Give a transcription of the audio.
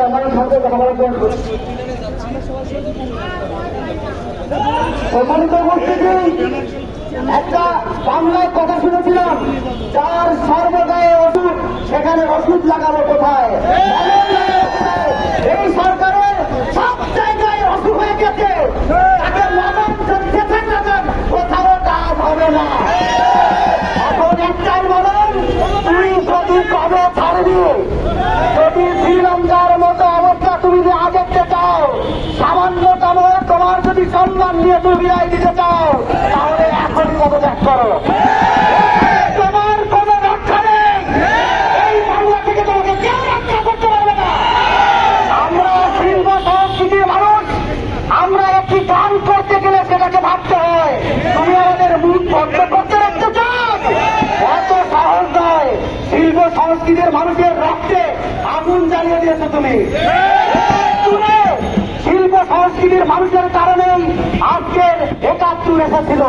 আমার সাথে কথা বলার জন্য সম্মানিত উপস্থিতি, একটা বাংলায় কথা শুনেছিলাম, যার সর্বদায় ওষুধ সেখানে ওষুধ লাগাবো কোথায়? এই সরকারের সব জায়গায় ওষুধ হয়ে গেছে, তাকে লাগান যেখানে লাগান কোথাও কাজ হবে না। এখন একটাই বলেন, তুই যদি কবে ছাড়বি? যদি শ্রীলঙ্কার মতো অবস্থা তুমি যে দেখতে চাও, সামান্যতম তোমার যদি সম্মান নিয়ে তুমি বিদায় দিতে চাও, তাহলে এখনই পদত্যাগ করো। তোমার কোন রক্ষা নেই, এই বাংলা থেকে তোমাকে কেউ রক্ষা করতে পারবে না। আমরা শিল্প সংস্কৃতির মানুষ, আমরা একটি গান করতে গেলে সেটাকে ভাবতে হয়। তুমি আমাদের মুখ বন্ধ করতে রাখতে চাও, এত সহজ নয়। শিল্প সংস্কৃতির মানুষের রক্তে আগুন জ্বালিয়ে দিয়েছো তুমি। শিল্প সংস্কৃতির মানুষের কারণেই আজকের ৭১ এসেছিল।